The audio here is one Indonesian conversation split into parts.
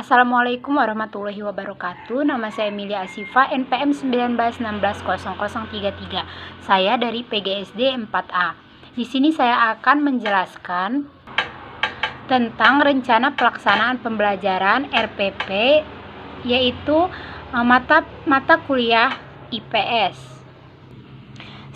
Assalamualaikum warahmatullahi wabarakatuh. Nama saya Emilia Asifa, NPM 19160033. Saya dari PGSD 4A. Di sini saya akan menjelaskan tentang rencana pelaksanaan pembelajaran RPP, yaitu mata kuliah IPS.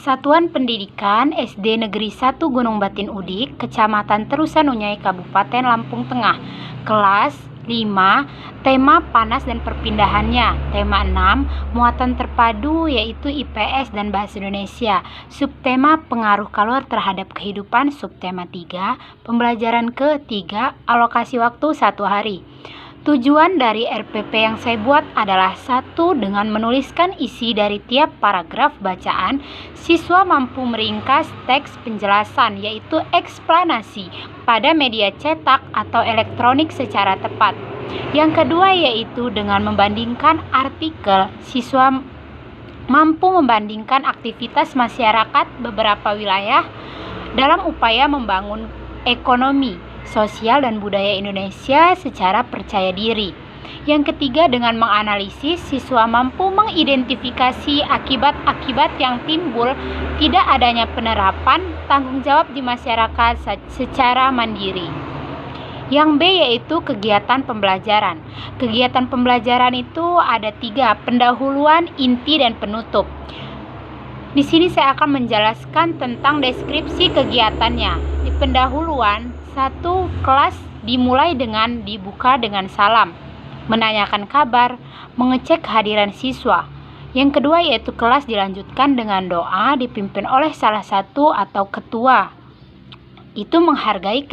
Satuan Pendidikan SD Negeri 1 Gunung Batin Udik, Kecamatan Terusan Unyai, Kabupaten Lampung Tengah. Kelas 5, tema panas dan perpindahannya. Tema 6, muatan terpadu, yaitu IPS dan Bahasa Indonesia. Subtema pengaruh kalor terhadap kehidupan. Subtema 3, pembelajaran ke-3, alokasi waktu 1 hari. Tujuan dari RPP yang saya buat adalah: 1. Dengan menuliskan isi dari tiap paragraf bacaan, siswa mampu meringkas teks penjelasan, yaitu eksplanasi, pada media cetak atau elektronik secara tepat. Yang kedua yaitu dengan membandingkan artikel, siswa mampu membandingkan aktivitas masyarakat beberapa wilayah dalam upaya membangun ekonomi, sosial, dan budaya Indonesia secara percaya diri. Yang ketiga, dengan menganalisis, siswa mampu mengidentifikasi akibat-akibat yang timbul tidak adanya penerapan tanggung jawab di masyarakat secara mandiri. Yang B yaitu kegiatan pembelajaran. Kegiatan pembelajaran itu ada 3, pendahuluan, inti, dan penutup. Di sini saya akan menjelaskan tentang deskripsi kegiatannya. Di pendahuluan, 1. Kelas dimulai dengan dibuka dengan salam, menanyakan kabar, mengecek kehadiran siswa. Yang kedua yaitu kelas dilanjutkan dengan doa dipimpin oleh salah satu atau ketua. Itu menghargai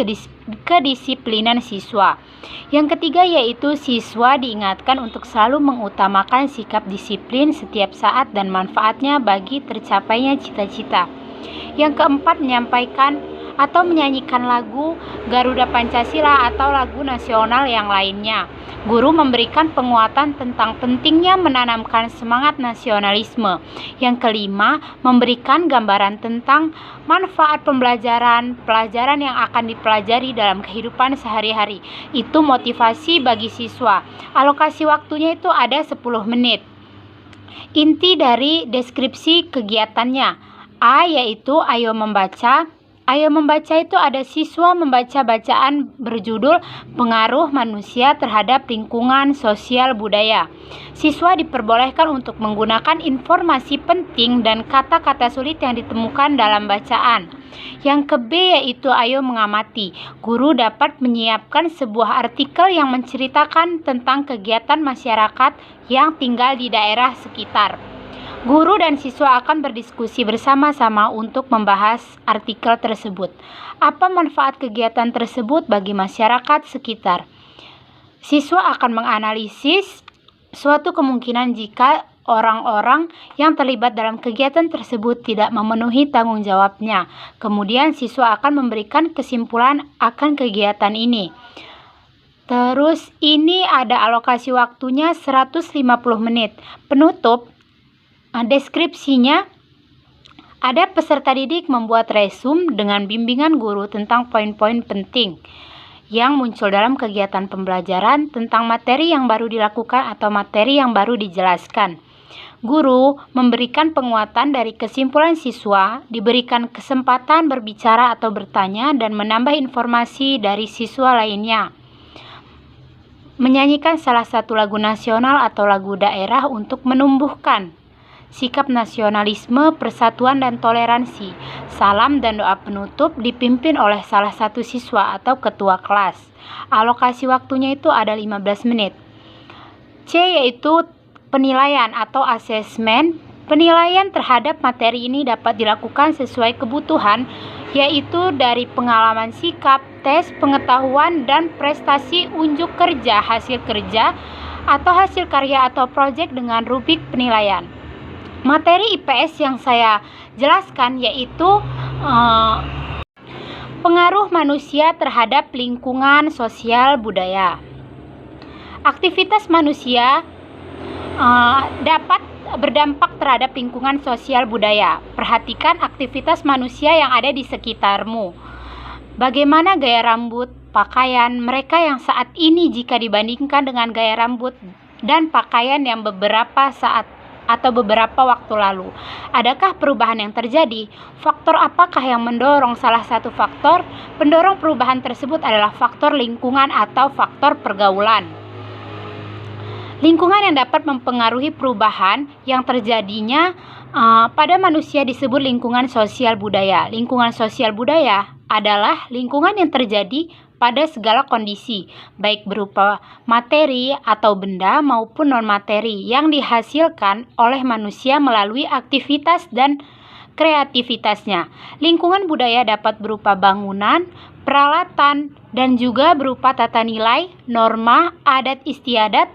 kedisiplinan siswa. Yang ketiga yaitu siswa diingatkan untuk selalu mengutamakan sikap disiplin setiap saat dan manfaatnya bagi tercapainya cita-cita. Yang keempat, menyampaikan atau menyanyikan lagu Garuda Pancasila atau lagu nasional yang lainnya. Guru memberikan penguatan tentang pentingnya menanamkan semangat nasionalisme. Yang kelima, memberikan gambaran tentang manfaat pelajaran yang akan dipelajari dalam kehidupan sehari-hari. Itu motivasi bagi siswa. Alokasi waktunya itu ada 10 menit. Inti dari deskripsi kegiatannya. A yaitu ayo membaca. Ayo membaca itu ada siswa membaca bacaan berjudul Pengaruh Manusia Terhadap Lingkungan Sosial Budaya. Siswa diperbolehkan untuk menggunakan informasi penting dan kata-kata sulit yang ditemukan dalam bacaan. Yang ke B yaitu ayo mengamati. Guru dapat menyiapkan sebuah artikel yang menceritakan tentang kegiatan masyarakat yang tinggal di daerah sekitar. Guru dan siswa akan berdiskusi bersama-sama untuk membahas artikel tersebut. Apa manfaat kegiatan tersebut bagi masyarakat sekitar? Siswa akan menganalisis suatu kemungkinan jika orang-orang yang terlibat dalam kegiatan tersebut tidak memenuhi tanggung jawabnya. Kemudian siswa akan memberikan kesimpulan akan kegiatan ini. Terus ini ada alokasi waktunya 150 menit. Penutup. Deskripsinya, ada peserta didik membuat resume dengan bimbingan guru tentang poin-poin penting yang muncul dalam kegiatan pembelajaran tentang materi yang baru dilakukan atau materi yang baru dijelaskan. Guru memberikan penguatan dari kesimpulan siswa, diberikan kesempatan berbicara atau bertanya, dan menambah informasi dari siswa lainnya. Menyanyikan salah satu lagu nasional atau lagu daerah untuk menumbuhkan sikap nasionalisme, persatuan, dan toleransi. Salam dan doa penutup dipimpin oleh salah satu siswa atau ketua kelas. Alokasi waktunya itu ada 15 menit. C yaitu penilaian atau asesmen. Penilaian terhadap materi ini dapat dilakukan sesuai kebutuhan, yaitu dari pengalaman sikap, tes, pengetahuan, dan prestasi unjuk kerja, hasil kerja, atau hasil karya atau proyek dengan rubrik penilaian. Materi IPS yang saya jelaskan yaitu pengaruh manusia terhadap lingkungan sosial budaya. Aktivitas manusia dapat berdampak terhadap lingkungan sosial budaya. Perhatikan aktivitas manusia yang ada di sekitarmu. Bagaimana gaya rambut, pakaian mereka yang saat ini jika dibandingkan dengan gaya rambut dan pakaian yang beberapa waktu lalu? Adakah perubahan yang terjadi? Faktor apakah yang mendorong? Salah satu faktor pendorong perubahan tersebut adalah faktor lingkungan atau faktor pergaulan. Lingkungan yang dapat mempengaruhi perubahan yang terjadinya pada manusia disebut lingkungan sosial budaya. Lingkungan sosial budaya adalah lingkungan yang terjadi pada segala kondisi, baik berupa materi atau benda maupun non-materi yang dihasilkan oleh manusia melalui aktivitas dan kreativitasnya. Lingkungan budaya dapat berupa bangunan, peralatan, dan juga berupa tata nilai, norma, adat istiadat,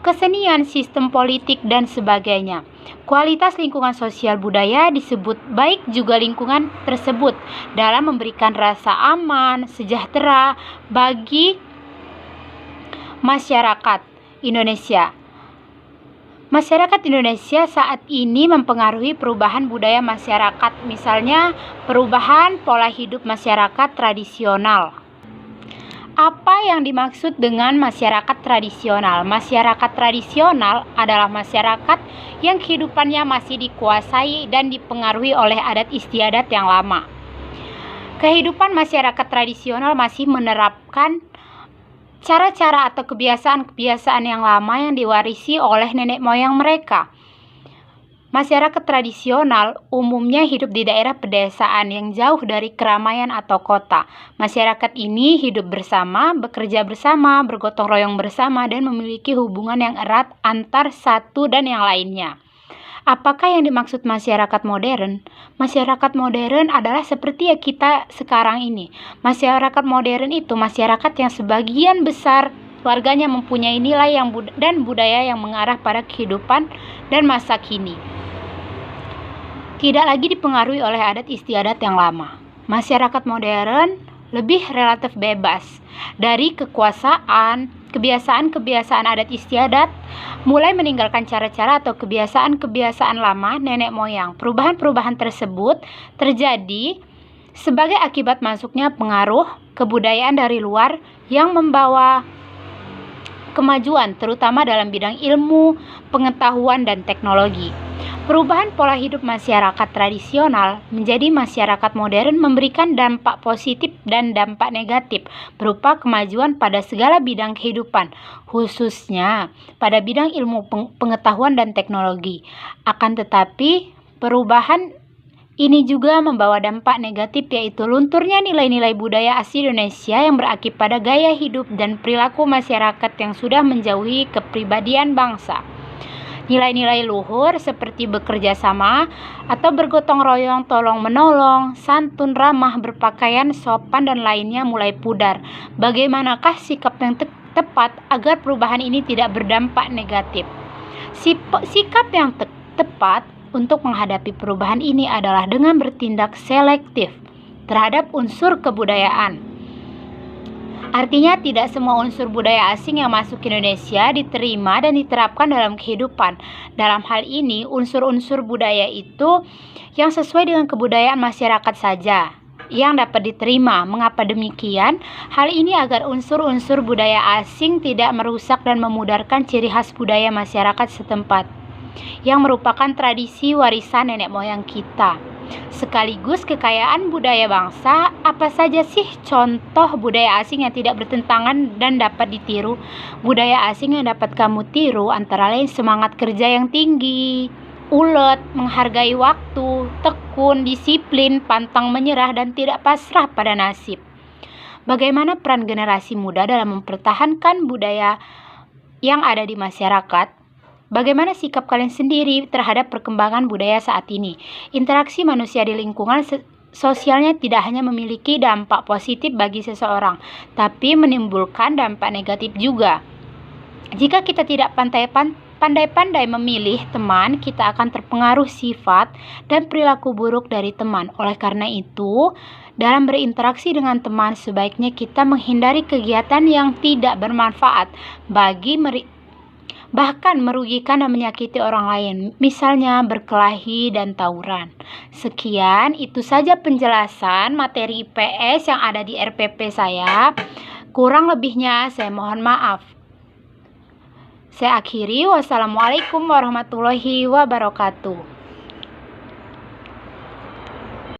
kesenian, sistem politik, dan sebagainya. Kualitas lingkungan sosial budaya disebut baik juga lingkungan tersebut dalam memberikan rasa aman, sejahtera bagi masyarakat Indonesia. Masyarakat Indonesia saat ini mempengaruhi perubahan budaya masyarakat, misalnya perubahan pola hidup masyarakat tradisional. Apa yang dimaksud dengan masyarakat tradisional? Masyarakat tradisional adalah masyarakat yang kehidupannya masih dikuasai dan dipengaruhi oleh adat istiadat yang lama. Kehidupan masyarakat tradisional masih menerapkan cara-cara atau kebiasaan-kebiasaan yang lama yang diwarisi oleh nenek moyang mereka. Masyarakat tradisional umumnya hidup di daerah pedesaan yang jauh dari keramaian atau kota. Masyarakat ini hidup bersama, bekerja bersama, bergotong royong bersama, dan memiliki hubungan yang erat antar satu dan yang lainnya. Apakah yang dimaksud masyarakat modern? Masyarakat modern adalah seperti yang kita sekarang ini. Masyarakat modern itu masyarakat yang sebagian besar warganya mempunyai nilai dan budaya yang mengarah pada kehidupan dan masa kini. Tidak lagi dipengaruhi oleh adat istiadat yang lama. Masyarakat modern lebih relatif bebas dari kebiasaan-kebiasaan adat istiadat, mulai meninggalkan cara-cara atau kebiasaan-kebiasaan lama nenek moyang. Perubahan-perubahan tersebut terjadi sebagai akibat masuknya pengaruh kebudayaan dari luar yang membawa kemajuan, terutama dalam bidang ilmu, pengetahuan, dan teknologi. Perubahan pola hidup masyarakat tradisional menjadi masyarakat modern memberikan dampak positif dan dampak negatif berupa kemajuan pada segala bidang kehidupan, khususnya pada bidang ilmu pengetahuan dan teknologi. Akan tetapi, perubahan ini juga membawa dampak negatif, yaitu lunturnya nilai-nilai budaya asli Indonesia yang berakibat pada gaya hidup dan perilaku masyarakat yang sudah menjauhi kepribadian bangsa. Nilai-nilai luhur seperti bekerja sama atau bergotong royong, tolong menolong, santun, ramah, berpakaian sopan, dan lainnya mulai pudar. Bagaimanakah sikap yang tepat agar perubahan ini tidak berdampak negatif? Sikap yang tepat untuk menghadapi perubahan ini adalah dengan bertindak selektif terhadap unsur kebudayaan. Artinya tidak semua unsur budaya asing yang masuk ke Indonesia diterima dan diterapkan dalam kehidupan. Dalam hal ini, unsur-unsur budaya itu yang sesuai dengan kebudayaan masyarakat saja yang dapat diterima. Mengapa demikian? Hal ini agar unsur-unsur budaya asing tidak merusak dan memudarkan ciri khas budaya masyarakat setempat, yang merupakan tradisi warisan nenek moyang kita. Sekaligus kekayaan budaya bangsa. Apa saja sih contoh budaya asing yang tidak bertentangan dan dapat ditiru? Budaya asing yang dapat kamu tiru antara lain semangat kerja yang tinggi, ulet, menghargai waktu, tekun, disiplin, pantang menyerah, dan tidak pasrah pada nasib. Bagaimana peran generasi muda dalam mempertahankan budaya yang ada di masyarakat? Bagaimana sikap kalian sendiri terhadap perkembangan budaya saat ini? Interaksi manusia di lingkungan sosialnya tidak hanya memiliki dampak positif bagi seseorang, tapi menimbulkan dampak negatif juga. Jika kita tidak pandai-pandai memilih teman, kita akan terpengaruh sifat dan perilaku buruk dari teman. Oleh karena itu, dalam berinteraksi dengan teman, sebaiknya kita menghindari kegiatan yang tidak bermanfaat bagi bahkan merugikan dan menyakiti orang lain, misalnya berkelahi dan tawuran. Sekian, itu saja penjelasan materi IPS yang ada di RPP saya. Kurang lebihnya saya mohon maaf. Saya akhiri, wassalamualaikum warahmatullahi wabarakatuh.